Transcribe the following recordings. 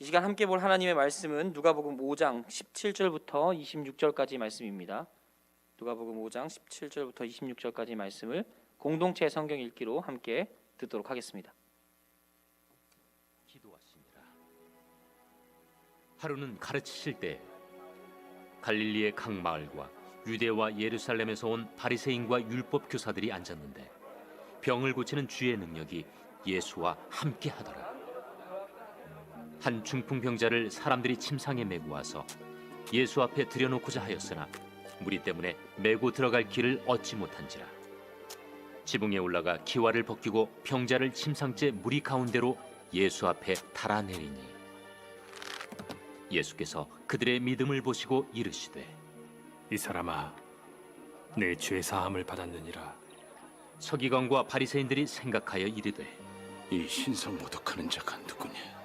이 시간 함께 볼 하나님의 말씀은 누가복음 5장 17절부터 26절까지 말씀입니다. 누가복음 5장 17절부터 26절까지 말씀을 공동체 성경 읽기로 함께 듣도록 하겠습니다. 기도하시니라. 하루는 가르치실 때 갈릴리의 각 마을과 유대와 예루살렘에서 온 바리새인과 율법 교사들이 앉았는데 병을 고치는 주의 능력이 예수와 함께 하더라. 한 중풍병자를 사람들이 침상에 메고 와서 예수 앞에 들여놓고자 하였으나 무리 때문에 메고 들어갈 길을 얻지 못한지라. 지붕에 올라가 기와를 벗기고 병자를 침상째 무리 가운데로 예수 앞에 달아내리니 예수께서 그들의 믿음을 보시고 이르시되 이 사람아, 내 죄 사함을 받았느니라. 서기관과 바리새인들이 생각하여 이르되 이 신성 모독하는 자가 누구냐?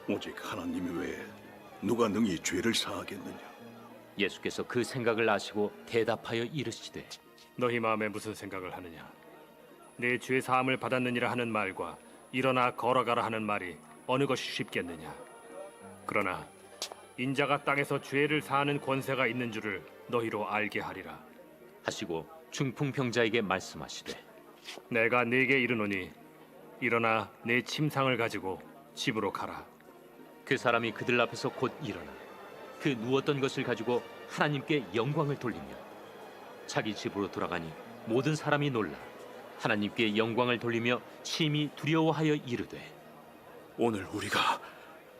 오직 하나님 외에 누가 능히 죄를 사하겠느냐? 예수께서 그 생각을 아시고 대답하여 이르시되 너희 마음에 무슨 생각을 하느냐? 내 죄 사함을 받았느니라 하는 말과 일어나 걸어가라 하는 말이 어느 것이 쉽겠느냐? 그러나 인자가 땅에서 죄를 사하는 권세가 있는 줄을 너희로 알게 하리라. 하시고 중풍병자에게 말씀하시되 내가 네게 이르노니 일어나 내 침상을 가지고 집으로 가라. 그 사람이 그들 앞에서 곧 일어나 그 누웠던 것을 가지고 하나님께 영광을 돌리며 자기 집으로 돌아가니 모든 사람이 놀라 하나님께 영광을 돌리며 심히 두려워하여 이르되 오늘 우리가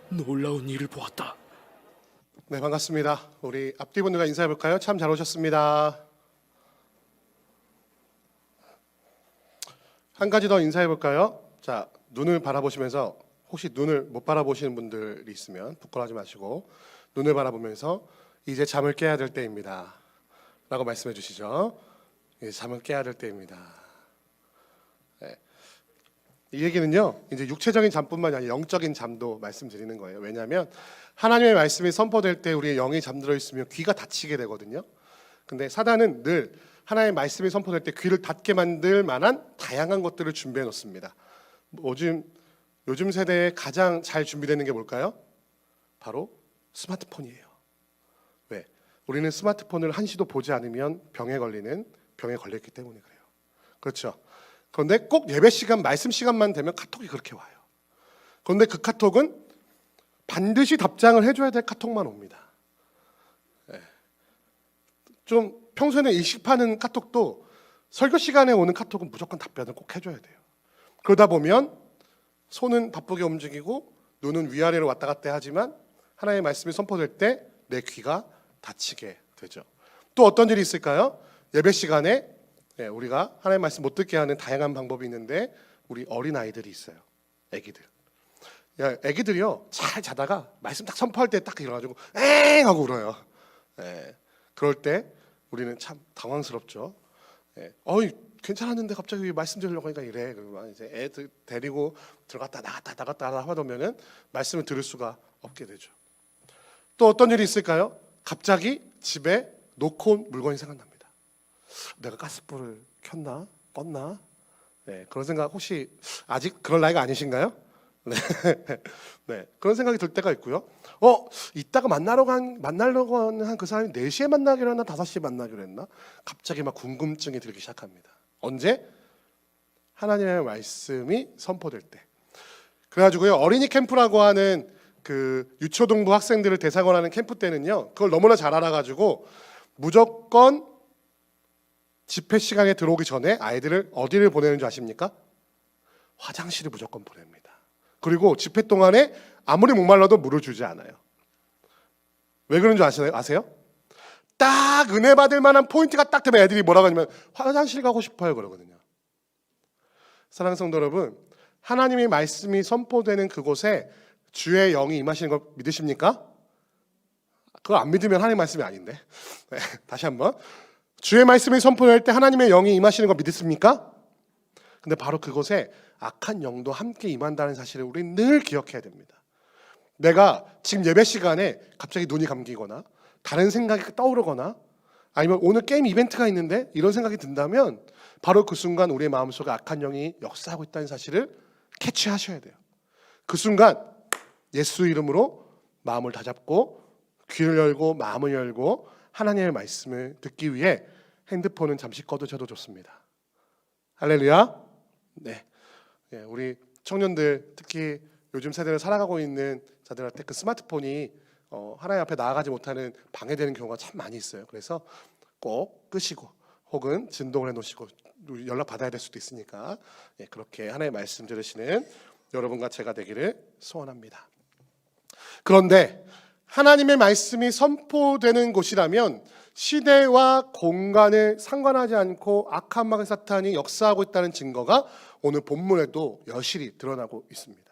놀라운 일을 보았다. 네, 반갑습니다. 우리 앞뒤 분들과 인사해 볼까요? 참 잘 오셨습니다. 한 가지 더 인사해 볼까요? 자, 눈을 바라보시면서 혹시 눈을 못 바라보시는 분들이 있으면 부끄러워하지 마시고 눈을 바라보면서 이제 잠을 깨야 될 때입니다 라고 말씀해 주시죠. 이제 잠을 깨야 될 때입니다. 네. 이 얘기는요, 이제 육체적인 잠뿐만이 아니라 영적인 잠도 말씀드리는 거예요. 왜냐하면 하나님의 말씀이 선포될 때 우리의 영이 잠들어 있으면 귀가 닫히게 되거든요. 근데 사단은 늘 하나님의 말씀이 선포될 때 귀를 닫게 만들 만한 다양한 것들을 준비해 놓습니다. 요즘 세대에 가장 잘 준비되는 게 뭘까요? 바로 스마트폰이에요. 왜? 우리는 스마트폰을 한시도 보지 않으면 병에 걸렸기 때문에 그래요. 그렇죠? 그런데 꼭 예배 시간, 말씀 시간만 되면 카톡이 그렇게 와요. 그런데 그 카톡은 반드시 답장을 해줘야 될 카톡만 옵니다. 네. 좀 평소에는 의식하는 카톡도 설교 시간에 오는 카톡은 무조건 답변을 꼭 해줘야 돼요. 그러다 보면 손은 바쁘게 움직이고 눈은 위아래로 왔다 갔다 하지만 하나님의 말씀이 선포될 때 내 귀가 닫히게 되죠. 또 어떤 일이 있을까요? 예배 시간에 우리가 하나님의 말씀 못 듣게 하는 다양한 방법이 있는데 우리 어린아이들이 있어요. 애기들이요 잘 자다가 말씀 딱 선포할 때 딱 일어나가지고 엥 하고 울어요. 그럴 때 우리는 참 당황스럽죠. 어이 괜찮았는데 갑자기 왜 말씀 들으려고 하니까 이래. 그러면 이제 애들 데리고 들어갔다 나갔다 하다 보면은 말씀을 들을 수가 없게 되죠. 또 어떤 일이 있을까요? 갑자기 집에 놓고 온 물건이 생각납니다. 내가 가스불을 켰나? 껐나? 네, 그런 생각 혹시 아직 그럴 나이가 아니신가요? 네. 네, 그런 생각이 들 때가 있고요. 이따가 만나려고 한 그 사람이 4시에 만나기로 했나 5시에 만나기로 했나? 갑자기 막 궁금증이 들기 시작합니다. 언제? 하나님의 말씀이 선포될 때. 그래가지고요, 어린이 캠프라고 하는 그 유초등부 학생들을 대상으로 하는 캠프 때는요, 그걸 너무나 잘 알아가지고 무조건 집회 시간에 들어오기 전에 아이들을 어디를 보내는 줄 아십니까? 화장실을 무조건 보냅니다. 그리고 집회 동안에 아무리 목말라도 물을 주지 않아요. 왜 그런 줄 아세요? 딱 은혜 받을 만한 포인트가 딱 되면 애들이 뭐라고 하냐면 화장실 가고 싶어요 그러거든요. 사랑하는 성도 여러분, 하나님의 말씀이 선포되는 그곳에 주의 영이 임하시는 걸 믿으십니까? 그걸 안 믿으면 하나님의 말씀이 아닌데. 네, 다시 한번. 주의 말씀이 선포될 때 하나님의 영이 임하시는 거 믿습니까? 근데 바로 그곳에 악한 영도 함께 임한다는 사실을 우리는 늘 기억해야 됩니다. 내가 지금 예배 시간에 갑자기 눈이 감기거나 다른 생각이 떠오르거나 아니면 오늘 게임 이벤트가 있는데 이런 생각이 든다면 바로 그 순간 우리의 마음속에 악한 영이 역사하고 있다는 사실을 캐치하셔야 돼요. 그 순간 예수 이름으로 마음을 다잡고 귀를 열고 마음을 열고 하나님의 말씀을 듣기 위해 핸드폰은 잠시 꺼두셔도 좋습니다. 할렐루야. 네, 우리 청년들 특히 요즘 세대를 살아가고 있는 자들한테 그 스마트폰이 하나님 앞에 나아가지 못하는 방해되는 경우가 참 많이 있어요. 그래서 꼭 끄시고 혹은 진동을 해놓으시고 연락 받아야 될 수도 있으니까 그렇게 하나님의 말씀 들으시는 여러분과 제가 되기를 소원합니다. 그런데 하나님의 말씀이 선포되는 곳이라면 시대와 공간을 상관하지 않고 악한 마귀 사탄이 역사하고 있다는 증거가 오늘 본문에도 여실히 드러나고 있습니다.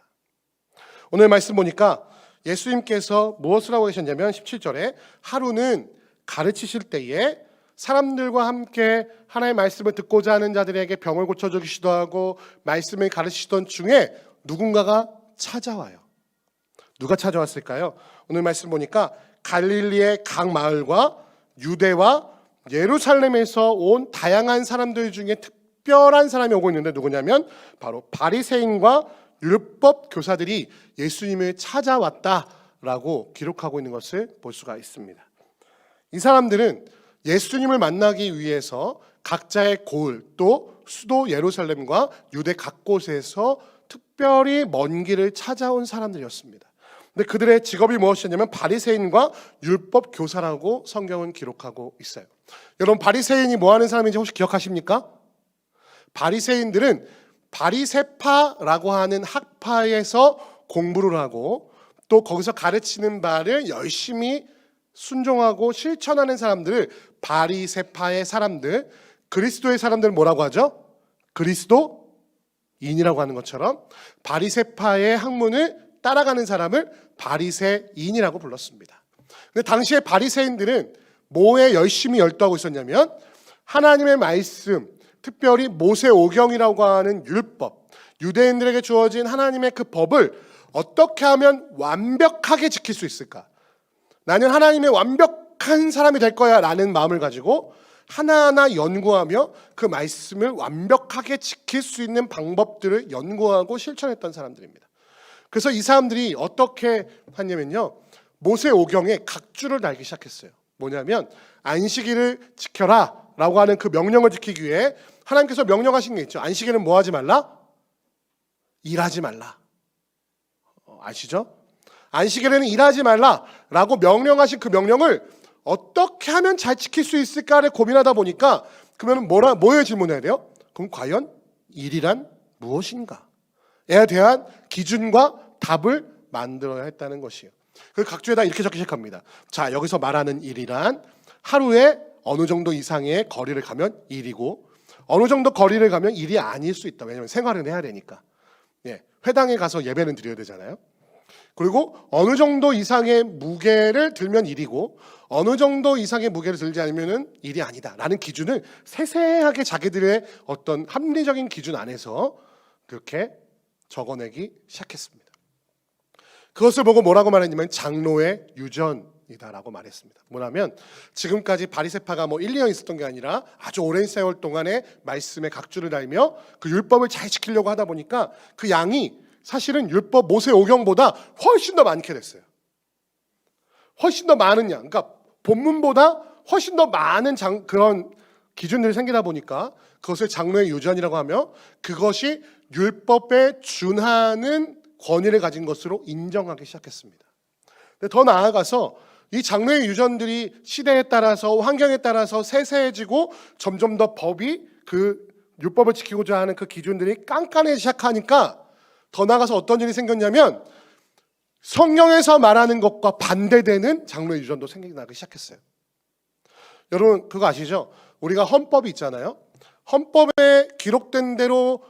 오늘 말씀 보니까 예수님께서 무엇을 하고 계셨냐면 17절에 하루는 가르치실 때에 사람들과 함께 하나님의 말씀을 듣고자 하는 자들에게 병을 고쳐주시기도 하고 말씀을 가르치시던 중에 누군가가 찾아와요. 누가 찾아왔을까요? 오늘 말씀 보니까 갈릴리의 각 마을과 유대와 예루살렘에서 온 다양한 사람들 중에 특별한 사람이 오고 있는데 누구냐면 바로 바리새인과 율법 교사들이 예수님을 찾아왔다라고 기록하고 있는 것을 볼 수가 있습니다. 이 사람들은 예수님을 만나기 위해서 각자의 고을 또 수도 예루살렘과 유대 각 곳에서 특별히 먼 길을 찾아온 사람들이었습니다. 근데 그들의 직업이 무엇이었냐면 바리새인과 율법 교사라고 성경은 기록하고 있어요. 여러분 바리새인이 뭐 하는 사람인지 혹시 기억하십니까? 바리새인들은 바리새파라고 하는 학파에서 공부를 하고 또 거기서 가르치는 바를 열심히 순종하고 실천하는 사람들을 바리새파의 사람들, 그리스도의 사람들을 뭐라고 하죠? 그리스도인이라고 하는 것처럼 바리새파의 학문을 따라가는 사람을 바리새인이라고 불렀습니다. 근데 당시에 바리새인들은 뭐에 열심히 열도하고 있었냐면 하나님의 말씀, 특별히 모세오경이라고 하는 율법, 유대인들에게 주어진 하나님의 그 법을 어떻게 하면 완벽하게 지킬 수 있을까? 나는 하나님의 완벽한 사람이 될 거야 라는 마음을 가지고 하나하나 연구하며 그 말씀을 완벽하게 지킬 수 있는 방법들을 연구하고 실천했던 사람들입니다. 그래서 이 사람들이 어떻게 하냐면요, 모세오경에 각주를 달기 시작했어요. 뭐냐면 안식일을 지켜라 라고 하는 그 명령을 지키기 위해 하나님께서 명령하신 게 있죠. 안식일은 뭐 하지 말라? 일하지 말라. 아시죠? 안식일에는 일하지 말라라고 명령하신 그 명령을 어떻게 하면 잘 지킬 수 있을까를 고민하다 보니까 그러면 뭐에 질문해야 돼요? 그럼 과연 일이란 무엇인가에 대한 기준과 답을 만들어야 했다는 것이에요. 그 각주에다 이렇게 적기 시작합니다. 자, 여기서 말하는 일이란 하루에 어느 정도 이상의 거리를 가면 일이고 어느 정도 거리를 가면 일이 아닐 수 있다. 왜냐하면 생활은 해야 되니까. 회당에 가서 예배는 드려야 되잖아요. 그리고 어느 정도 이상의 무게를 들면 일이고 어느 정도 이상의 무게를 들지 않으면 일이 아니다 라는 기준을 세세하게 자기들의 어떤 합리적인 기준 안에서 그렇게 적어내기 시작했습니다. 그것을 보고 뭐라고 말했냐면 장로의 유전이다라고 말했습니다. 뭐냐면 지금까지 바리새파가 1, 2년 있었던 게 아니라 아주 오랜 세월 동안에 말씀에 각주를 달며 그 율법을 잘 지키려고 하다 보니까 그 양이 사실은 율법 모세오경보다 훨씬 더 많게 됐어요. 훨씬 더 많은 양, 그러니까 본문보다 훨씬 더 많은 그런 기준들이 생기다 보니까 그것을 장로의 유전이라고 하며 그것이 율법에 준하는 권위를 가진 것으로 인정하기 시작했습니다. 근데 더 나아가서 이 장로의 유전들이 시대에 따라서 환경에 따라서 세세해지고 점점 더 법이 그 율법을 지키고자 하는 그 기준들이 깐깐해지기 시작하니까 더 나아가서 어떤 일이 생겼냐면 성경에서 말하는 것과 반대되는 장로의 유전도 생기기 시작했어요. 여러분 그거 아시죠? 우리가 헌법이 있잖아요. 헌법에 기록된 대로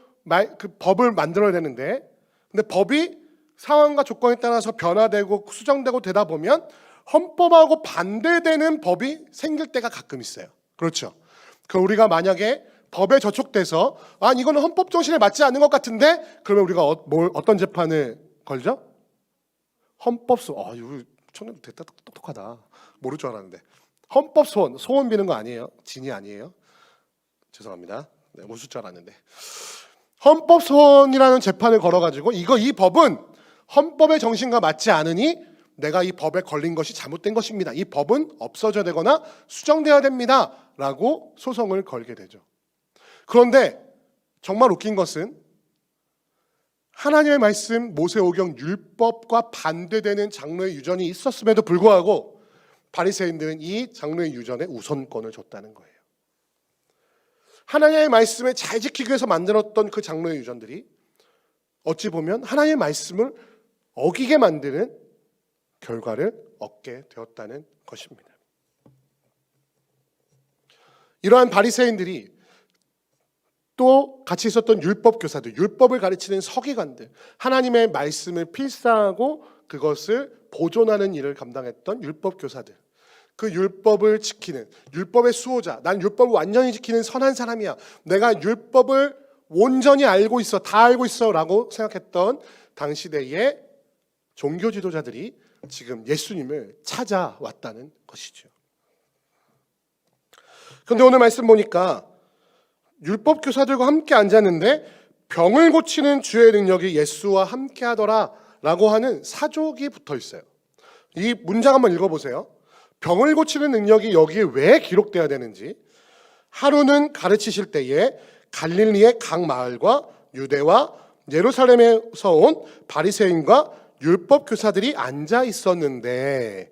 그 법을 만들어야 되는데 근데 법이 상황과 조건에 따라서 변화되고 수정되고 되다 보면 헌법하고 반대되는 법이 생길 때가 가끔 있어요. 그렇죠? 그 우리가 만약에 법에 저촉돼서 이거는 헌법 정신에 맞지 않는 것 같은데 그러면 우리가 어떤 재판을 걸죠? 헌법소원. 이거 청년 됐다 똑똑하다. 모를 줄 알았는데 헌법소원. 소원 비는 거 아니에요? 진이 아니에요? 죄송합니다. 모를 줄 알았는데 헌법소원이라는 재판을 걸어가지고 이 법은 헌법의 정신과 맞지 않으니 내가 이 법에 걸린 것이 잘못된 것입니다. 이 법은 없어져야 되거나 수정되어야 됩니다. 라고 소송을 걸게 되죠. 그런데 정말 웃긴 것은 하나님의 말씀 모세오경 율법과 반대되는 장로의 유전이 있었음에도 불구하고 바리새인들은 이 장로의 유전에 우선권을 줬다는 거예요. 하나님의 말씀을 잘 지키기 위해서 만들었던 그 장로의 유전들이 어찌 보면 하나님의 말씀을 어기게 만드는 결과를 얻게 되었다는 것입니다. 이러한 바리새인들이 또 같이 있었던 율법 교사들, 율법을 가르치는 서기관들, 하나님의 말씀을 필사하고 그것을 보존하는 일을 감당했던 율법 교사들, 그 율법을 지키는 율법의 수호자, 난 율법을 완전히 지키는 선한 사람이야, 내가 율법을 온전히 알고 있어, 다 알고 있어 라고 생각했던 당시대의 종교 지도자들이 지금 예수님을 찾아왔다는 것이죠. 그런데 오늘 말씀 보니까 율법 교사들과 함께 앉았는데 병을 고치는 주의 능력이 예수와 함께 하더라 라고 하는 사족이 붙어 있어요. 이 문장 한번 읽어보세요. 병을 고치는 능력이 여기에 왜 기록되어야 되는지, 하루는 가르치실 때에 갈릴리의 각 마을과 유대와 예루살렘에서 온 바리새인과 율법 교사들이 앉아 있었는데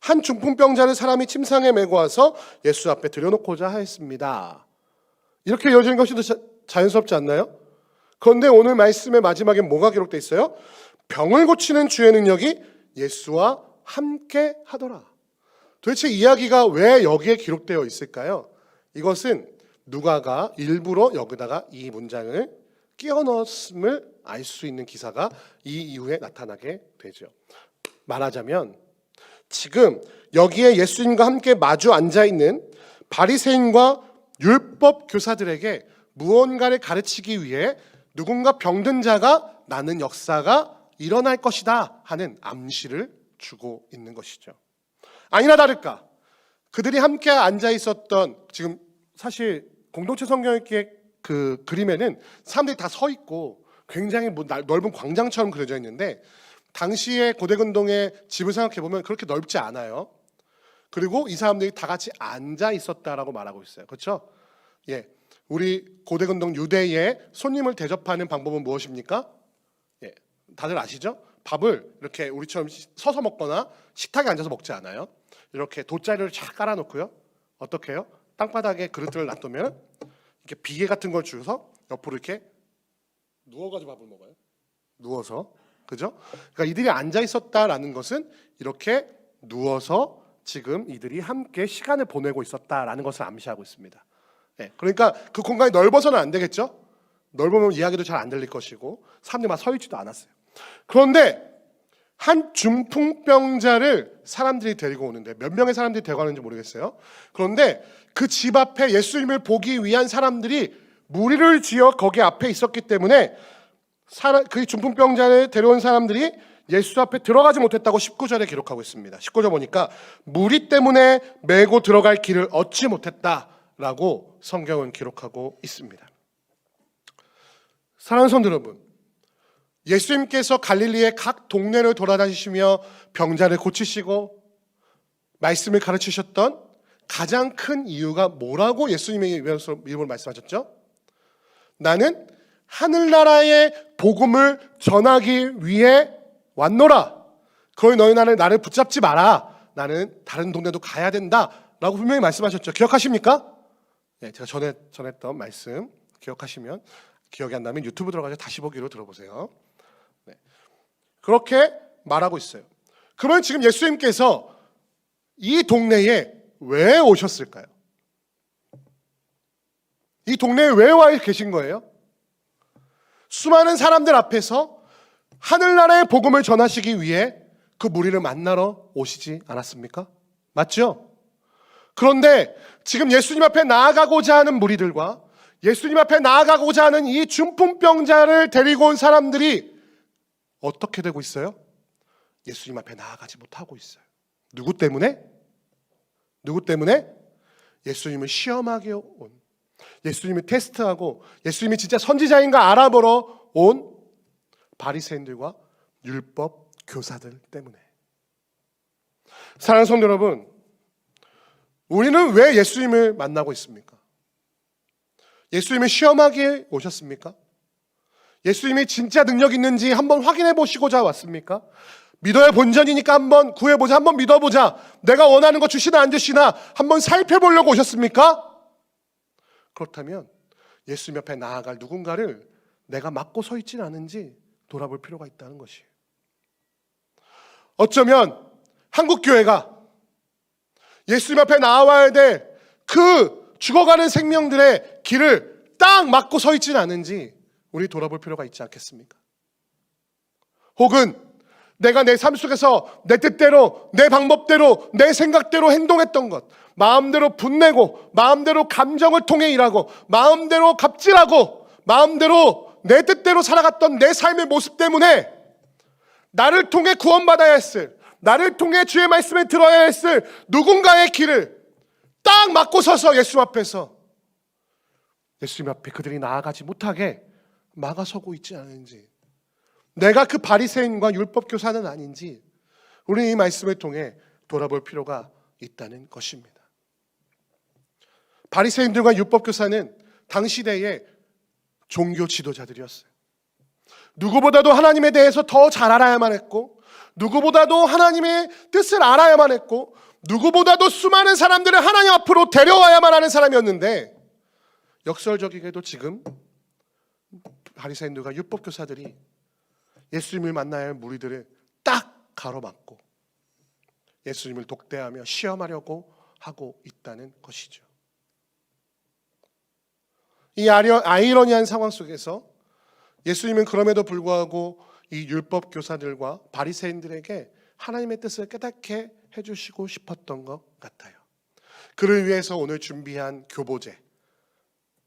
한 중풍병자를 사람이 침상에 메고 와서 예수 앞에 들여놓고자 하였습니다. 이렇게 이어지는 것이 더 자연스럽지 않나요? 그런데 오늘 말씀의 마지막에 뭐가 기록되어 있어요? 병을 고치는 주의 능력이 예수와 함께 하더라. 도대체 이야기가 왜 여기에 기록되어 있을까요? 이것은 누가가 일부러 여기다가 이 문장을 끼워 넣었음을 알 수 있는 기사가 이 이후에 나타나게 되죠. 말하자면 지금 여기에 예수님과 함께 마주 앉아있는 바리새인과 율법 교사들에게 무언가를 가르치기 위해 누군가 병든 자가 나는 역사가 일어날 것이다 하는 암시를 주고 있는 것이죠. 아니나 다를까 그들이 함께 앉아 있었던, 지금 사실 공동체 성경읽기의 그 그림에는 사람들이 다 서 있고 굉장히 넓은 광장처럼 그려져 있는데 당시의 고대근동의 집을 생각해 보면 그렇게 넓지 않아요. 그리고 이 사람들이 다 같이 앉아 있었다라고 말하고 있어요. 그렇죠? 예, 우리 고대근동 유대의 손님을 대접하는 방법은 무엇입니까? 예, 다들 아시죠? 밥을 이렇게 우리처럼 서서 먹거나 식탁에 앉아서 먹지 않아요. 이렇게 돗자리를 쫙 깔아놓고요. 어떻게 해요? 땅바닥에 그릇들을 놔두면 이렇게 비계 같은 걸 주서 옆으로 이렇게 누워가지고 밥을 먹어요. 누워서, 그죠? 그러니까 이들이 앉아 있었다라는 것은 이렇게 누워서 지금 이들이 함께 시간을 보내고 있었다라는 것을 암시하고 있습니다. 네, 그러니까 그 공간이 넓어서는 안 되겠죠? 넓으면 이야기도 잘 안 들릴 것이고 사람들이 막 서 있지도 않았어요. 그런데 한 중풍병자를 사람들이 데리고 오는데 몇 명의 사람들이 데리고 가는지 모르겠어요. 그런데 그 집 앞에 예수님을 보기 위한 사람들이 무리를 지어 거기 앞에 있었기 때문에 그 중풍병자를 데려온 사람들이 예수 앞에 들어가지 못했다고 19절에 기록하고 있습니다. 19절 보니까 무리 때문에 메고 들어갈 길을 얻지 못했다라고 성경은 기록하고 있습니다. 사랑하는 성도 여러분, 예수님께서 갈릴리의 각 동네를 돌아다니시며 병자를 고치시고 말씀을 가르치셨던 가장 큰 이유가 뭐라고 예수님의 이름으로 말씀하셨죠? 나는 하늘나라의 복음을 전하기 위해 왔노라. 그러니 너희 나를 붙잡지 마라. 나는 다른 동네도 가야 된다 라고 분명히 말씀하셨죠. 기억하십니까? 네, 제가 전했던 말씀 기억하시면, 기억이 안 나면 유튜브 들어가서 다시 보기로 들어보세요. 네. 그렇게 말하고 있어요. 그러면 지금 예수님께서 이 동네에 왜 오셨을까요? 이 동네에 왜 와 계신 거예요? 수많은 사람들 앞에서 하늘나라의 복음을 전하시기 위해 그 무리를 만나러 오시지 않았습니까? 맞죠? 그런데 지금 예수님 앞에 나아가고자 하는 무리들과 예수님 앞에 나아가고자 하는 이 중풍병자를 데리고 온 사람들이 어떻게 되고 있어요? 예수님 앞에 나아가지 못하고 있어요. 누구 때문에? 누구 때문에? 예수님을 시험하게 온, 예수님을 테스트하고 예수님이 진짜 선지자인가 알아보러 온 바리새인들과 율법 교사들 때문에. 사랑하는 성도 여러분, 우리는 왜 예수님을 만나고 있습니까? 예수님을 시험하기에 오셨습니까? 예수님이 진짜 능력 있는지 한번 확인해 보시고자 왔습니까? 믿어야 본전이니까 한번 구해보자, 한번 믿어보자, 내가 원하는 거 주시나 안 주시나 한번 살펴보려고 오셨습니까? 그렇다면 예수님 옆에 나아갈 누군가를 내가 맡고 서 있지는 않은지 돌아볼 필요가 있다는 것이에요. 어쩌면 한국교회가 예수님 앞에 나와야 될 그 죽어가는 생명들의 길을 딱 막고 서 있지는 않은지 우리 돌아볼 필요가 있지 않겠습니까? 혹은 내가 내 삶 속에서 내 뜻대로, 내 방법대로, 내 생각대로 행동했던 것, 마음대로 분내고, 마음대로 감정을 통해 일하고, 마음대로 갑질하고, 마음대로 내 뜻대로 살아갔던 내 삶의 모습 때문에 나를 통해 구원받아야 했을, 나를 통해 주의 말씀을 들어야 했을 누군가의 길을 딱 막고 서서 예수님 앞에서 예수님 앞에 그들이 나아가지 못하게 막아서고 있지 않은지, 내가 그 바리새인과 율법 교사는 아닌지 우리는 이 말씀을 통해 돌아볼 필요가 있다는 것입니다. 바리새인들과 율법 교사는 당시대의 종교 지도자들이었어요. 누구보다도 하나님에 대해서 더 잘 알아야만 했고, 누구보다도 하나님의 뜻을 알아야만 했고, 누구보다도 수많은 사람들을 하나님 앞으로 데려와야만 하는 사람이었는데, 역설적이게도 지금 바리새인들과 율법 교사들이 예수님을 만나야 할 무리들을 딱 가로막고 예수님을 독대하며 시험하려고 하고 있다는 것이죠. 이 아이러니한 상황 속에서 예수님은 그럼에도 불구하고 이 율법 교사들과 바리새인들에게 하나님의 뜻을 깨닫게 해주시고 싶었던 것 같아요. 그를 위해서 오늘 준비한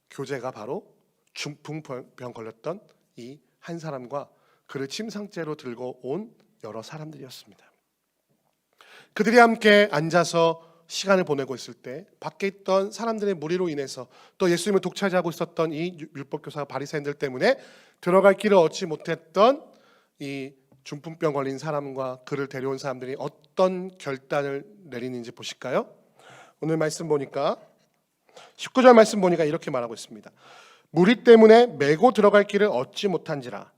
교제가 바로 중풍병 걸렸던 이 한 사람과 그를 침상째로 들고 온 여러 사람들이었습니다. 그들이 함께 앉아서 시간을 보내고 있을 때 밖에 있던 사람들의 무리로 인해서 또 예수님을 독차지하고 있었던 이 율법교사 바리새인들 때문에 들어갈 길을 얻지 못했던 이 중풍병 걸린 사람과 그를 데려온 사람들이 어떤 결단을 내리는지 보실까요? 오늘 말씀 보니까 19절 말씀 보니까 이렇게 말하고 있습니다. 무리 때문에 메고 들어갈 길을 얻지 못한지라.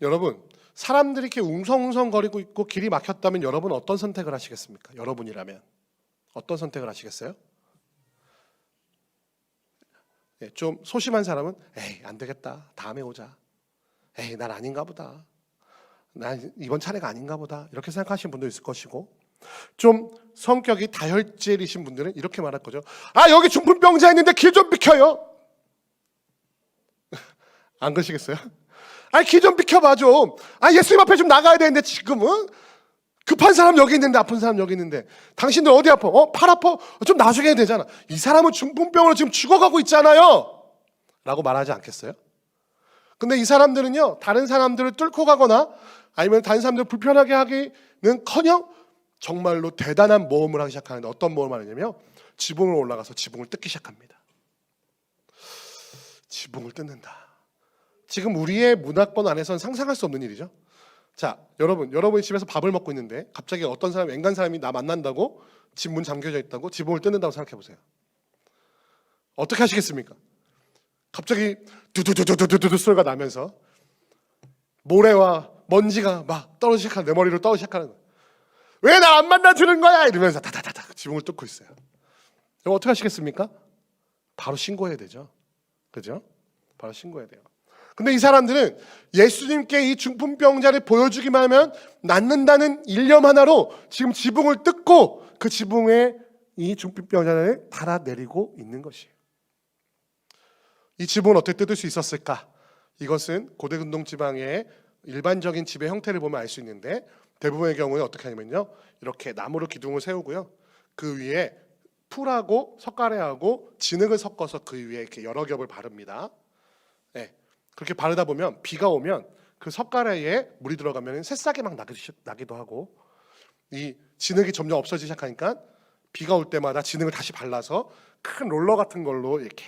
여러분, 사람들이 이렇게 웅성웅성거리고 있고 길이 막혔다면 여러분 어떤 선택을 하시겠습니까? 여러분이라면 어떤 선택을 하시겠어요? 네, 좀 소심한 사람은 에이 안 되겠다, 다음에 오자, 에이 난 아닌가 보다, 난 이번 차례가 아닌가 보다, 이렇게 생각하시는 분도 있을 것이고, 좀 성격이 다혈질이신 분들은 이렇게 말할 거죠. 아 여기 중풍병자 있는데 길 좀 비켜요. 안 그러시겠어요? 아니 길 좀 비켜봐 좀. 아 예수님 앞에 좀 나가야 되는데 지금은 급한 사람 여기 있는데 아픈 사람 여기 있는데 당신들 어디 아파? 팔 아파? 좀 나중에 해야 되잖아. 이 사람은 중풍병으로 지금 죽어가고 있잖아요 라고 말하지 않겠어요? 근데 이 사람들은요, 다른 사람들을 뚫고 가거나 아니면 다른 사람들을 불편하게 하기는커녕 정말로 대단한 모험을 하기 시작하는데, 어떤 모험을 하냐면요, 지붕을 올라가서 지붕을 뜯기 시작합니다. 지붕을 뜯는다. 지금 우리의 문화권 안에서는 상상할 수 없는 일이죠. 자, 여러분이 집에서 밥을 먹고 있는데 갑자기 어떤 사람이, 앵간 사람이 나 만난다고 집 문 잠겨져 있다고 지붕을 뜯는다고 생각해 보세요. 어떻게 하시겠습니까? 갑자기 두두두두두두 소리가 나면서 모래와 먼지가 막 떨어지기 시작하는, 내 머리로 떨어지기 시작하는 거예요. 왜 나 안 만나주는 거야? 이러면서 다다다다 지붕을 뚫고 있어요. 그럼 어떻게 하시겠습니까? 바로 신고해야 되죠. 그죠? 바로 신고해야 돼요. 근데 이 사람들은 예수님께 이 중풍병자를 보여주기만 하면 낫는다는 일념 하나로 지금 지붕을 뜯고 그 지붕에 이 중풍병자를 달아내리고 있는 것이에요. 이 지붕을 어떻게 뜯을 수 있었을까? 이것은 고대 근동 지방의 일반적인 집의 형태를 보면 알 수 있는데, 대부분의 경우에 어떻게 하냐면요, 이렇게 나무로 기둥을 세우고요, 그 위에 풀하고 석가래하고 진흙을 섞어서 그 위에 이렇게 여러 겹을 바릅니다. 네. 그렇게 바르다 보면 비가 오면 그 석가래에 물이 들어가면 새싹이 막 나기도 하고, 이 진흙이 점점 없어지기 시작하니까 비가 올 때마다 진흙을 다시 발라서 큰 롤러 같은 걸로 이렇게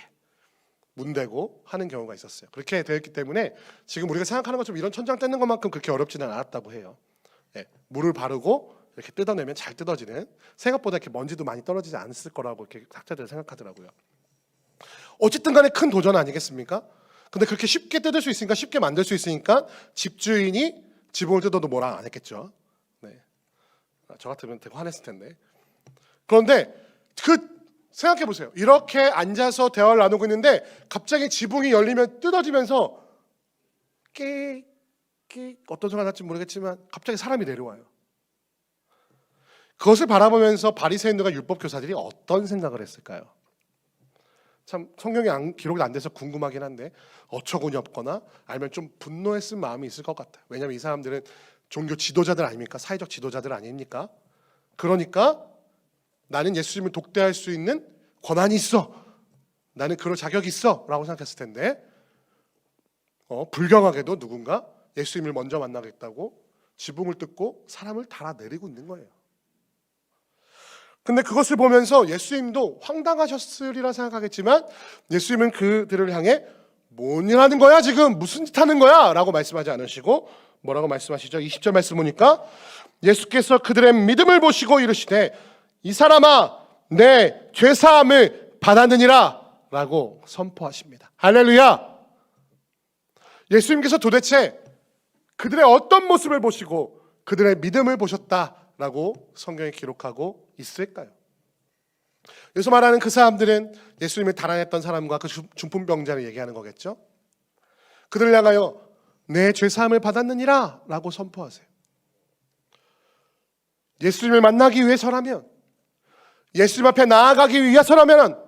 문대고 하는 경우가 있었어요. 그렇게 되었기 때문에 지금 우리가 생각하는 것처럼 이런 천장 뜯는 것만큼 그렇게 어렵지는 않았다고 해요. 예, 물을 바르고 이렇게 뜯어내면 잘 뜯어지는, 생각보다 이렇게 먼지도 많이 떨어지지 않았을 거라고 이렇게 학자들은 생각하더라고요. 어쨌든 간에 큰 도전 아니겠습니까? 근데 그렇게 쉽게 뜯을 수 있으니까, 쉽게 만들 수 있으니까 집주인이 지붕을 뜯어도 뭐라 안 했겠죠. 네. 저 같으면 되게 화냈을 텐데. 그런데 생각해 보세요. 이렇게 앉아서 대화를 나누고 있는데 갑자기 지붕이 열리면 뜯어지면서 깨 어떤 소리가 날지 모르겠지만 갑자기 사람이 내려와요. 그것을 바라보면서 바리새인들과 율법 교사들이 어떤 생각을 했을까요? 참 성경에 기록이 안 돼서 궁금하긴 한데 어처구니 없거나 아니면 좀 분노했을 마음이 있을 것 같아요. 왜냐하면 이 사람들은 종교 지도자들 아닙니까? 사회적 지도자들 아닙니까? 그러니까 나는 예수님을 독대할 수 있는 권한이 있어, 나는 그럴 자격이 있어 라고 생각했을 텐데 불경하게도 누군가 예수님을 먼저 만나겠다고 지붕을 뜯고 사람을 달아내리고 있는 거예요. 근데 그것을 보면서 예수님도 황당하셨으리라 생각하겠지만 예수님은 그들을 향해 뭔 일 하는 거야 지금, 무슨 짓 하는 거야 라고 말씀하지 않으시고 뭐라고 말씀하시죠? 20절 말씀 보니까 예수께서 그들의 믿음을 보시고 이르시되 이 사람아 내 죄사함을 받았느니라 라고 선포하십니다. 할렐루야. 예수님께서 도대체 그들의 어떤 모습을 보시고 그들의 믿음을 보셨다라고 성경에 기록하고 있을까요? 여기서 말하는 그 사람들은 예수님을 달아냈던 사람과 그 중풍병자를 얘기하는 거겠죠. 그들을 향하여 내 죄사함을 받았느니라 라고 선포하세요. 예수님을 만나기 위해서라면, 예수님 앞에 나아가기 위해서라면,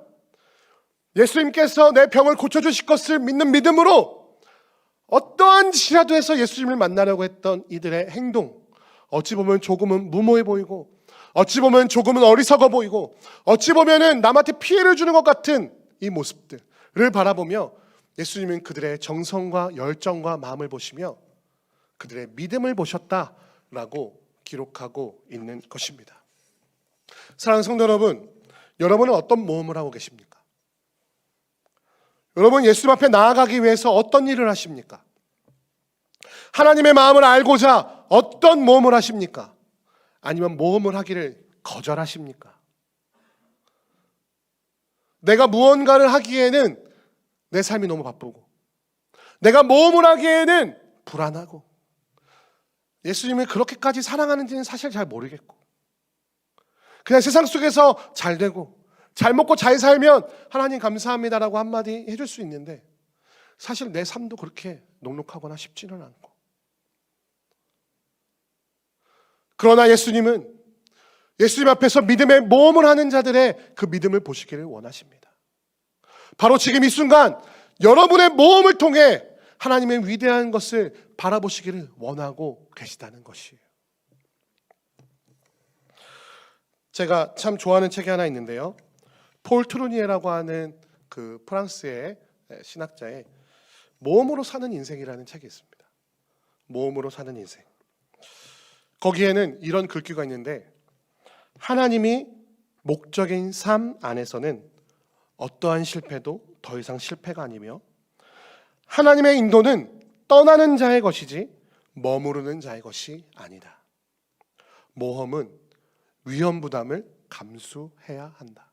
예수님께서 내 병을 고쳐주실 것을 믿는 믿음으로 어떠한 짓이라도 해서 예수님을 만나려고 했던 이들의 행동, 어찌 보면 조금은 무모해 보이고, 어찌 보면 조금은 어리석어 보이고, 어찌 보면은 남한테 피해를 주는 것 같은 이 모습들을 바라보며 예수님은 그들의 정성과 열정과 마음을 보시며 그들의 믿음을 보셨다라고 기록하고 있는 것입니다. 사랑하는 성도 여러분, 여러분은 어떤 모험을 하고 계십니까? 여러분 예수님 앞에 나아가기 위해서 어떤 일을 하십니까? 하나님의 마음을 알고자 어떤 모험을 하십니까? 아니면 모험을 하기를 거절하십니까? 내가 무언가를 하기에는 내 삶이 너무 바쁘고, 내가 모험을 하기에는 불안하고, 예수님을 그렇게까지 사랑하는지는 사실 잘 모르겠고, 그냥 세상 속에서 잘 되고 잘 먹고 잘 살면 하나님 감사합니다라고 한마디 해줄 수 있는데 사실 내 삶도 그렇게 녹록하거나 쉽지는 않고, 그러나 예수님은 예수님 앞에서 믿음의 모험을 하는 자들의 그 믿음을 보시기를 원하십니다. 바로 지금 이 순간 여러분의 모험을 통해 하나님의 위대한 것을 바라보시기를 원하고 계시다는 것이에요. 제가 참 좋아하는 책이 하나 있는데요, 폴 트루니에라고 하는 그 프랑스의 신학자의 모험으로 사는 인생이라는 책이 있습니다. 모험으로 사는 인생. 거기에는 이런 글귀가 있는데, 하나님이 목적인 삶 안에서는 어떠한 실패도 더 이상 실패가 아니며, 하나님의 인도는 떠나는 자의 것이지 머무르는 자의 것이 아니다. 모험은 위험 부담을 감수해야 한다.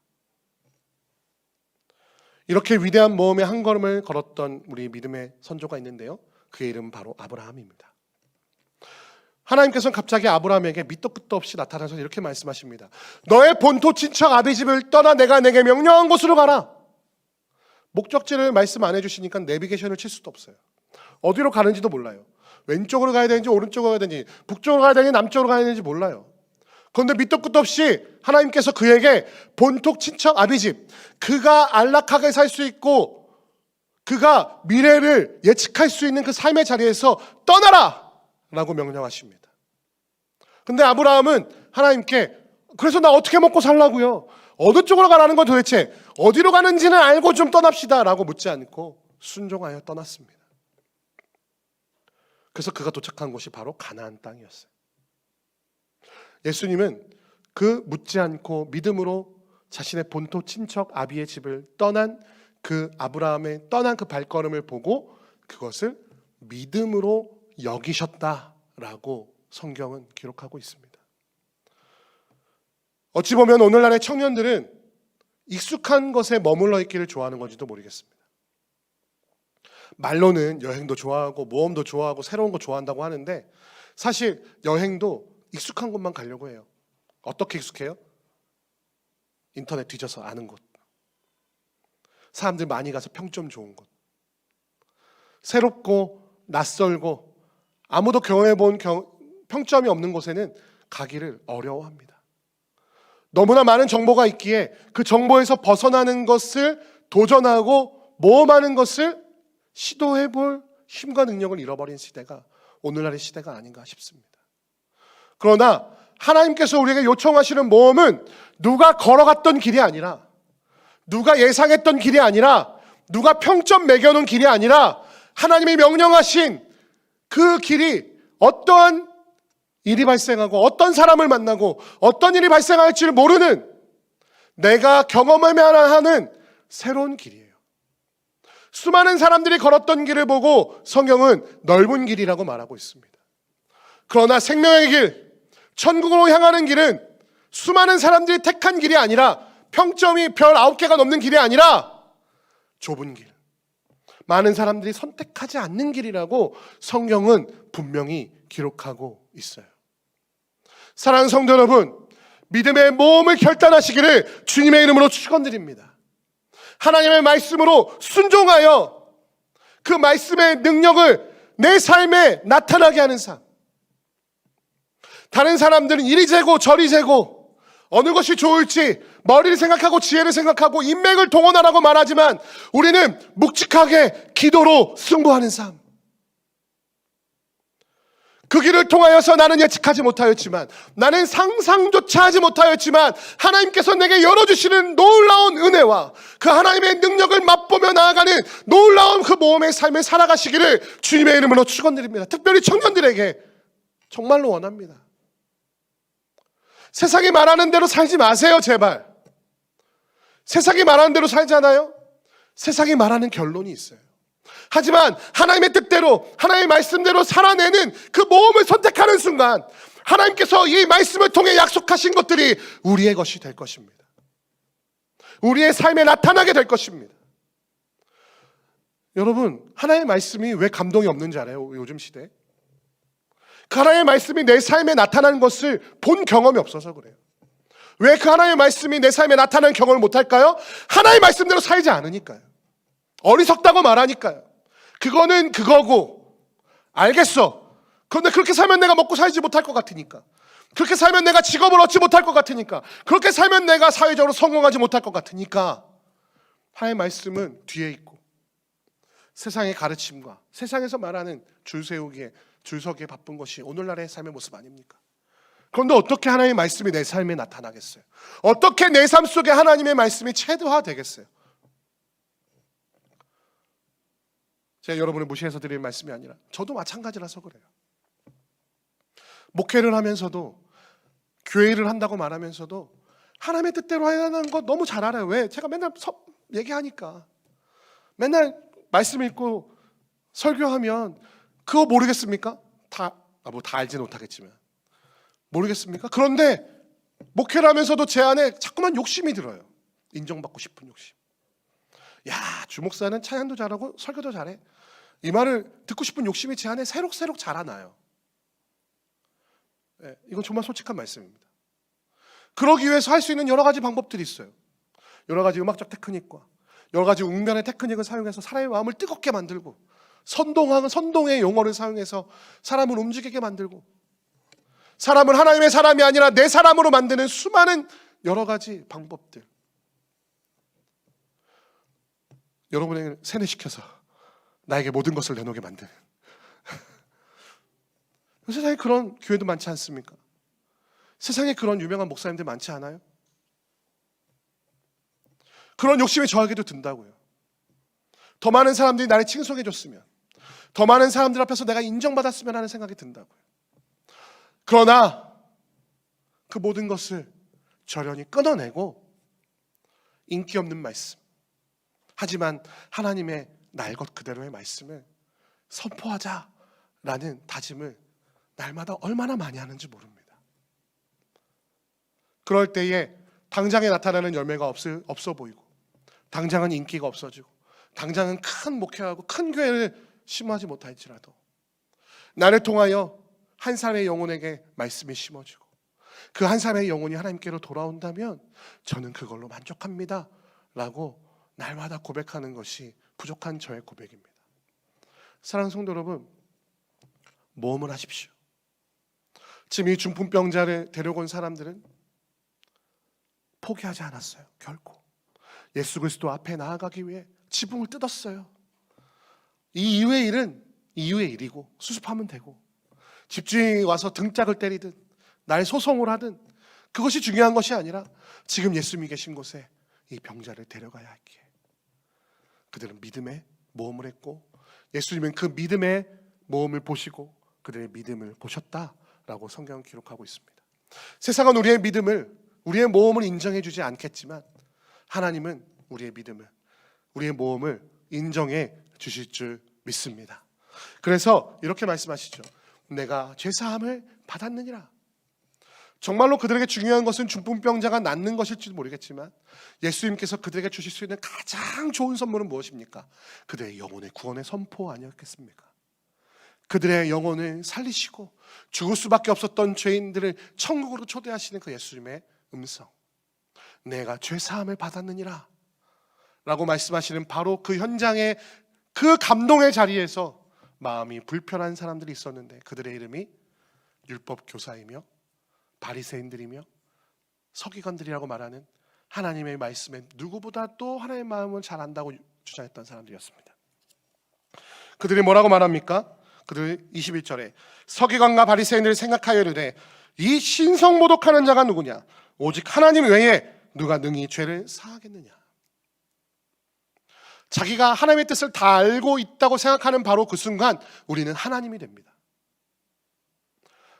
이렇게 위대한 모험의 한 걸음을 걸었던 우리 믿음의 선조가 있는데요, 그의 이름은 바로 아브라함입니다. 하나님께서는 갑자기 아브라함에게 밑도 끝도 없이 나타나서 이렇게 말씀하십니다. 너의 본토 친척 아비집을 떠나 내가 내게 명령한 곳으로 가라. 목적지를 말씀 안 해주시니까 내비게이션을 칠 수도 없어요. 어디로 가는지도 몰라요. 왼쪽으로 가야 되는지 오른쪽으로 가야 되는지, 북쪽으로 가야 되는지 남쪽으로 가야 되는지 몰라요. 그런데 밑도 끝도 없이 하나님께서 그에게 본토 친척 아비집, 그가 안락하게 살 수 있고 그가 미래를 예측할 수 있는 그 삶의 자리에서 떠나라 라고 명령하십니다. 근데 아브라함은 하나님께 그래서 나 어떻게 먹고 살라고요? 어느 쪽으로 가라는 건 도대체, 어디로 가는지는 알고 좀 떠납시다 라고 묻지 않고 순종하여 떠났습니다. 그래서 그가 도착한 곳이 바로 가나안 땅이었어요. 예수님은 그 묻지 않고 믿음으로 자신의 본토 친척 아비의 집을 떠난 그 아브라함의 떠난 그 발걸음을 보고 그것을 믿음으로 여기셨다라고 성경은 기록하고 있습니다. 어찌 보면 오늘날의 청년들은 익숙한 것에 머물러 있기를 좋아하는 건지도 모르겠습니다. 말로는 여행도 좋아하고 모험도 좋아하고 새로운 거 좋아한다고 하는데 사실 여행도 익숙한 곳만 가려고 해요. 어떻게 익숙해요? 인터넷 뒤져서 아는 곳, 사람들 많이 가서 평점 좋은 곳, 새롭고 낯설고 아무도 경험해본 평점이 없는 곳에는 가기를 어려워합니다. 너무나 많은 정보가 있기에 그 정보에서 벗어나는 것을 도전하고 모험하는 것을 시도해볼 힘과 능력을 잃어버린 시대가 오늘날의 시대가 아닌가 싶습니다. 그러나 하나님께서 우리에게 요청하시는 모험은 누가 걸어갔던 길이 아니라, 누가 예상했던 길이 아니라, 누가 평점 매겨놓은 길이 아니라 하나님이 명령하신 그 길이 어떠한 일이 발생하고 어떤 사람을 만나고 어떤 일이 발생할지를 모르는, 내가 경험해야 하는 새로운 길이에요. 수많은 사람들이 걸었던 길을 보고 성경은 넓은 길이라고 말하고 있습니다. 그러나 생명의 길, 천국으로 향하는 길은 수많은 사람들이 택한 길이 아니라, 평점이 별 9개가 넘는 길이 아니라 좁은 길, 많은 사람들이 선택하지 않는 길이라고 성경은 분명히 기록하고 있어요. 사랑하는 성도 여러분, 믿음의 모험을 결단하시기를 주님의 이름으로 축원드립니다. 하나님의 말씀으로 순종하여 그 말씀의 능력을 내 삶에 나타나게 하는 삶. 다른 사람들은 이리 재고 저리 재고 어느 것이 좋을지 머리를 생각하고 지혜를 생각하고 인맥을 동원하라고 말하지만 우리는 묵직하게 기도로 승부하는 삶. 그 길을 통하여서 나는 예측하지 못하였지만, 나는 상상조차 하지 못하였지만 하나님께서 내게 열어주시는 놀라운 은혜와 그 하나님의 능력을 맛보며 나아가는 놀라운 그 모험의 삶을 살아가시기를 주님의 이름으로 축원드립니다. 특별히 청년들에게 정말로 원합니다. 세상이 말하는 대로 살지 마세요, 제발. 세상이 말하는 대로 살잖아요. 세상이 말하는 결론이 있어요. 하지만 하나님의 뜻대로, 하나님의 말씀대로 살아내는 그 모험을 선택하는 순간 하나님께서 이 말씀을 통해 약속하신 것들이 우리의 것이 될 것입니다. 우리의 삶에 나타나게 될 것입니다. 여러분, 하나님의 말씀이 왜 감동이 없는지 알아요? 요즘 시대에 그 하나님의 말씀이 내 삶에 나타나는 것을 본 경험이 없어서 그래요. 왜 그 하나님의 말씀이 내 삶에 나타나는 경험을 못할까요? 하나님의 말씀대로 살지 않으니까요. 어리석다고 말하니까요. 그거는 그거고, 알겠어. 그런데 그렇게 살면 내가 먹고 살지 못할 것 같으니까, 그렇게 살면 내가 직업을 얻지 못할 것 같으니까, 그렇게 살면 내가 사회적으로 성공하지 못할 것 같으니까 하나님의 말씀은 뒤에 있고, 세상의 가르침과 세상에서 말하는 줄 세우기에, 줄 서기에 바쁜 것이 오늘날의 삶의 모습 아닙니까? 그런데 어떻게 하나님의 말씀이 내 삶에 나타나겠어요? 어떻게 내 삶 속에 하나님의 말씀이 체화되겠어요? 제가 여러분을 무시해서 드리는 말씀이 아니라 저도 마찬가지라서 그래요. 목회를 하면서도, 교회 일을 한다고 말하면서도 하나님의 뜻대로 하는 거 너무 잘 알아요. 왜? 제가 맨날 얘기하니까. 맨날 말씀 읽고 설교하면 그거 모르겠습니까? 다 알지는 못하겠지만 모르겠습니까? 그런데 목회를 하면서도 제 안에 자꾸만 욕심이 들어요. 인정받고 싶은 욕심. 야, 주목사는 찬양도 잘하고 설교도 잘해. 이 말을 듣고 싶은 욕심이 제 안에 새록새록 자라나요. 네, 이건 정말 솔직한 말씀입니다. 그러기 위해서 할 수 있는 여러 가지 방법들이 있어요. 여러 가지 음악적 테크닉과 여러 가지 웅변의 테크닉을 사용해서 사람의 마음을 뜨겁게 만들고, 선동의 용어를 사용해서 사람을 움직이게 만들고, 사람을 하나님의 사람이 아니라 내 사람으로 만드는 수많은 여러 가지 방법들, 여러분에게 세뇌시켜서 나에게 모든 것을 내놓게 만드는 세상에 그런 교회도 많지 않습니까? 세상에 그런 유명한 목사님들 많지 않아요? 그런 욕심이 저에게도 든다고요. 더 많은 사람들이 나를 칭송해 줬으면, 더 많은 사람들 앞에서 내가 인정받았으면 하는 생각이 든다고요. 그러나 그 모든 것을 저련히 끊어내고 인기 없는 말씀, 하지만 하나님의 날 것 그대로의 말씀을 선포하자라는 다짐을 날마다 얼마나 많이 하는지 모릅니다. 그럴 때에 당장에 나타나는 열매가 없어 보이고, 당장은 인기가 없어지고, 당장은 큰 목회하고 큰 교회를 심하지 못할지라도 나를 통하여 한 사람의 영혼에게 말씀이 심어지고 그 한 사람의 영혼이 하나님께로 돌아온다면 저는 그걸로 만족합니다 라고 날마다 고백하는 것이 부족한 저의 고백입니다. 사랑하는 성도 여러분, 모험을 하십시오. 지금 이 중풍병자를 데려온 사람들은 포기하지 않았어요. 결코 예수 그리스도 앞에 나아가기 위해 지붕을 뜯었어요. 이 이후의 일은 이후의 일이고, 수습하면 되고, 집주인이 와서 등짝을 때리든 날 소송을 하든 그것이 중요한 것이 아니라 지금 예수님이 계신 곳에 이 병자를 데려가야 하기에 그들은 믿음의 모험을 했고, 예수님은 그 믿음의 모험을 보시고 그들의 믿음을 보셨다라고 성경은 기록하고 있습니다. 세상은 우리의 믿음을, 우리의 모험을 인정해 주지 않겠지만 하나님은 우리의 믿음을, 우리의 모험을 인정해 주실 줄 믿습니다. 그래서 이렇게 말씀하시죠. 내가 죄사함을 받았느니라. 정말로 그들에게 중요한 것은 중풍병자가 낫는 것일지도 모르겠지만 예수님께서 그들에게 주실 수 있는 가장 좋은 선물은 무엇입니까? 그들의 영혼의 구원의 선포 아니었겠습니까? 그들의 영혼을 살리시고 죽을 수밖에 없었던 죄인들을 천국으로 초대하시는 그 예수님의 음성, 내가 죄사함을 받았느니라 라고 말씀하시는 바로 그 현장의 그 감동의 자리에서 마음이 불편한 사람들이 있었는데 그들의 이름이 율법교사이며 바리새인들이며 서기관들이라고 말하는 하나님의 말씀에 누구보다 또 하나님의 마음을 잘 안다고 주장했던 사람들이었습니다. 그들이 뭐라고 말합니까? 그들 21절에 서기관과 바리새인들이 생각하여 이르되 이 신성모독하는 자가 누구냐? 오직 하나님 외에 누가 능히 죄를 사하겠느냐? 자기가 하나님의 뜻을 다 알고 있다고 생각하는 바로 그 순간 우리는 하나님이 됩니다.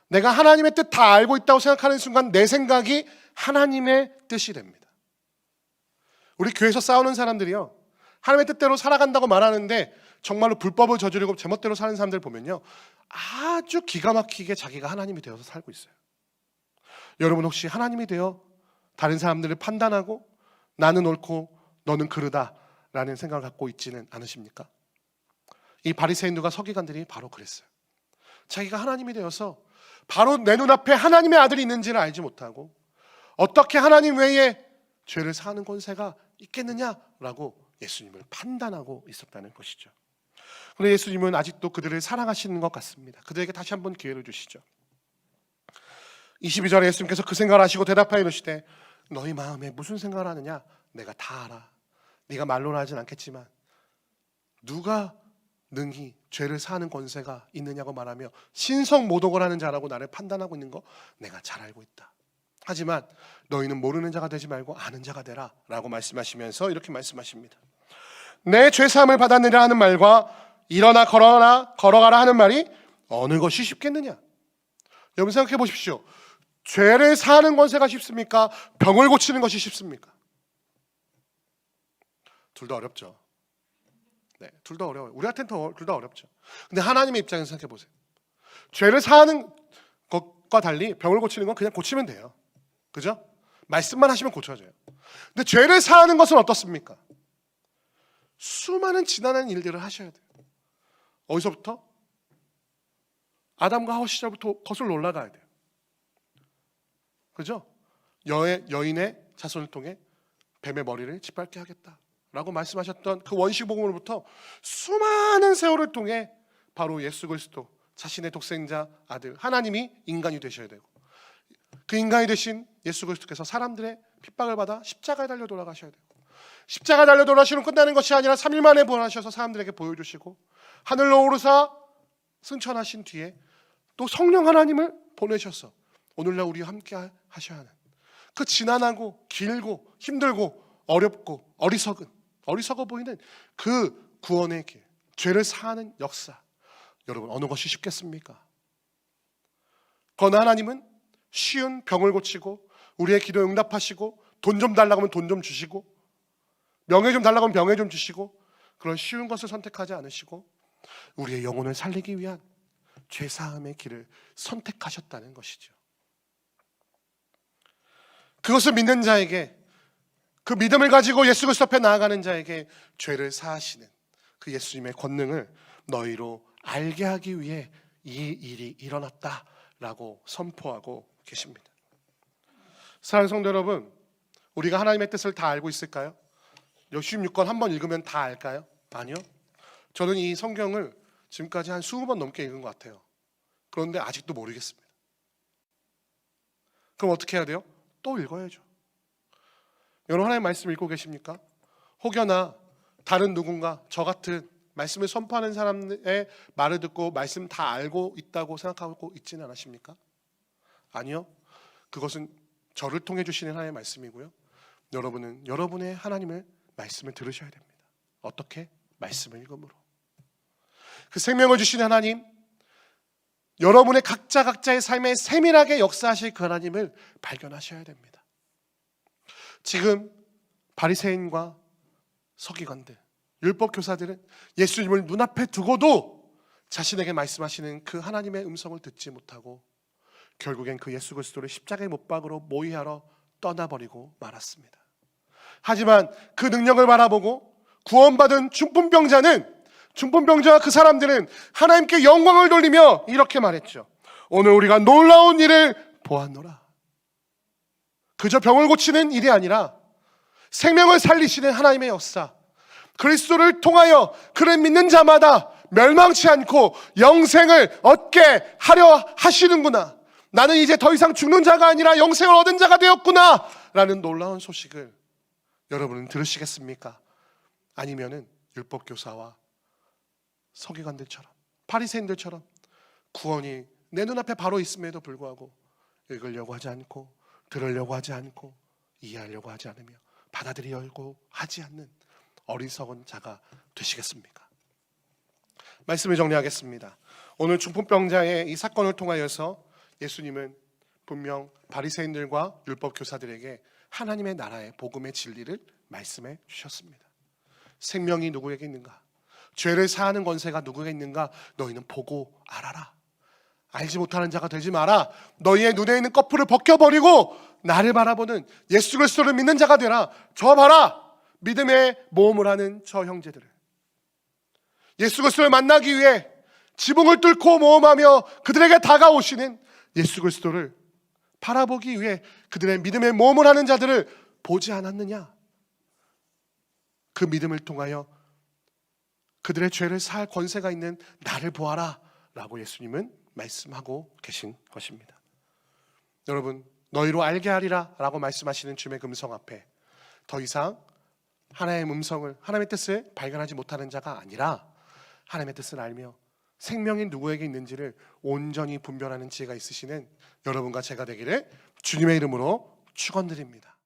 내가 하나님의 뜻 다 알고 있다고 생각하는 순간 내 생각이 하나님의 뜻이 됩니다. 우리 교회에서 싸우는 사람들이요, 하나님의 뜻대로 살아간다고 말하는데 정말로 불법을 저지르고 제멋대로 사는 사람들 보면요, 아주 기가 막히게 자기가 하나님이 되어서 살고 있어요. 여러분 혹시 하나님이 되어 다른 사람들을 판단하고 나는 옳고 너는 그르다 라는 생각을 갖고 있지는 않으십니까? 이 바리새인들과 서기관들이 바로 그랬어요. 자기가 하나님이 되어서 바로 내 눈앞에 하나님의 아들이 있는지를 알지 못하고 어떻게 하나님 외에 죄를 사하는 권세가 있겠느냐라고 예수님을 판단하고 있었다는 것이죠. 그런데 예수님은 아직도 그들을 사랑하시는 것 같습니다. 그들에게 다시 한번 기회를 주시죠. 22절에 예수님께서 그 생각을 하시고 대답하여 이르시되 너희 마음에 무슨 생각을 하느냐? 내가 다 알아. 네가 말로는 하진 않겠지만 누가 능히 죄를 사하는 권세가 있느냐고 말하며 신성모독을 하는 자라고 나를 판단하고 있는 거 내가 잘 알고 있다. 하지만 너희는 모르는 자가 되지 말고 아는 자가 되라 라고 말씀하시면서 이렇게 말씀하십니다. 내 죄사함을 받았느냐 하는 말과 일어나 걸어가라 하는 말이 어느 것이 쉽겠느냐? 여러분 생각해 보십시오. 죄를 사하는 권세가 쉽습니까? 병을 고치는 것이 쉽습니까? 둘 다 어렵죠. 네, 둘 다 어려워요. 우리한테는 둘 다 어렵죠. 근데 하나님의 입장에서 생각해 보세요. 죄를 사하는 것과 달리 병을 고치는 건 그냥 고치면 돼요. 그죠? 말씀만 하시면 고쳐져요. 근데 죄를 사하는 것은 어떻습니까? 수많은 지난한 일들을 하셔야 돼요. 어디서부터? 아담과 하와 시절부터 거슬러 올라가야 돼요. 그죠? 여인의 자손을 통해 뱀의 머리를 짓밟게 하겠다 라고 말씀하셨던 그 원시복음으로부터 수많은 세월을 통해 바로 예수 그리스도 자신의 독생자 아들 하나님이 인간이 되셔야 되고 그 인간이 되신 예수 그리스도께서 사람들의 핍박을 받아 십자가에 달려 돌아가셔야 되고 십자가에 달려 돌아가시는 끝나는 것이 아니라 3일 만에 부활하셔서 사람들에게 보여주시고 하늘로 오르사 승천하신 뒤에 또 성령 하나님을 보내셔서 오늘날 우리와 함께 하셔야 하는 그 지난하고 길고 힘들고 어렵고 어리석어 보이는 그 구원의 길, 죄를 사하는 역사, 여러분 어느 것이 쉽겠습니까? 그러나 하나님은 쉬운 병을 고치고 우리의 기도에 응답하시고 돈 좀 달라고 하면 돈 좀 주시고 명예 좀 달라고 하면 명예 좀 주시고 그런 쉬운 것을 선택하지 않으시고 우리의 영혼을 살리기 위한 죄사함의 길을 선택하셨다는 것이죠. 그것을 믿는 자에게, 그 믿음을 가지고 예수 그리스도 앞에 나아가는 자에게 죄를 사하시는 그 예수님의 권능을 너희로 알게 하기 위해 이 일이 일어났다라고 선포하고 계십니다. 사랑하는 성도 여러분, 우리가 하나님의 뜻을 다 알고 있을까요? 66권 한번 읽으면 다 알까요? 아니요. 저는 이 성경을 지금까지 한 20번 넘게 읽은 것 같아요. 그런데 아직도 모르겠습니다. 그럼 어떻게 해야 돼요? 또 읽어야죠. 여러분, 하나님의 말씀 읽고 계십니까? 혹여나 다른 누군가 저 같은 말씀을 선포하는 사람의 말을 듣고 말씀 다 알고 있다고 생각하고 있지는 않으십니까? 아니요. 그것은 저를 통해 주시는 하나님의 말씀이고요. 여러분은 여러분의 하나님의 말씀을 들으셔야 됩니다. 어떻게? 말씀을 읽음으로. 그 생명을 주시는 하나님, 여러분의 각자의 삶에 세밀하게 역사하실 그 하나님을 발견하셔야 됩니다. 지금 바리새인과 서기관들, 율법 교사들은 예수님을 눈앞에 두고도 자신에게 말씀하시는 그 하나님의 음성을 듣지 못하고 결국엔 그 예수 그리스도를 십자가에 못 박으러 모의하러 떠나버리고 말았습니다. 하지만 그 능력을 바라보고 구원받은 중풍병자와 그 사람들은 하나님께 영광을 돌리며 이렇게 말했죠. 오늘 우리가 놀라운 일을 보았노라. 그저 병을 고치는 일이 아니라 생명을 살리시는 하나님의 역사, 그리스도를 통하여 그를 믿는 자마다 멸망치 않고 영생을 얻게 하려 하시는구나. 나는 이제 더 이상 죽는 자가 아니라 영생을 얻은 자가 되었구나 라는 놀라운 소식을 여러분은 들으시겠습니까? 아니면은 율법교사와 서기관들처럼, 바리새인들처럼 구원이 내 눈앞에 바로 있음에도 불구하고 읽으려고 하지 않고 들으려고 하지 않고 이해하려고 하지 않으며 받아들이려고 하지 않는 어리석은 자가 되시겠습니까? 말씀을 정리하겠습니다. 오늘 중풍병자의 이 사건을 통하여서 예수님은 분명 바리새인들과 율법교사들에게 하나님의 나라의 복음의 진리를 말씀해 주셨습니다. 생명이 누구에게 있는가? 죄를 사하는 권세가 누구에게 있는가? 너희는 보고 알아라. 알지 못하는 자가 되지 마라. 너희의 눈에 있는 꺼풀을 벗겨버리고 나를 바라보는 예수 그리스도를 믿는 자가 되라. 저 봐라. 믿음의 모험을 하는 저 형제들을, 예수 그리스도를 만나기 위해 지붕을 뚫고 모험하며 그들에게 다가오시는 예수 그리스도를 바라보기 위해 그들의 믿음의 모험을 하는 자들을 보지 않았느냐? 그 믿음을 통하여 그들의 죄를 사할 권세가 있는 나를 보아라 라고 예수님은 말씀하고 계신 것입니다. 여러분, 너희로 알게 하리라 라고 말씀하시는 주님의 음성 앞에 더 이상 하나님의 음성을, 하나님의 뜻을 발견하지 못하는 자가 아니라 하나님의 뜻을 알며 생명이 누구에게 있는지를 온전히 분별하는 지혜가 있으시는 여러분과 제가 되기를 주님의 이름으로 축원드립니다.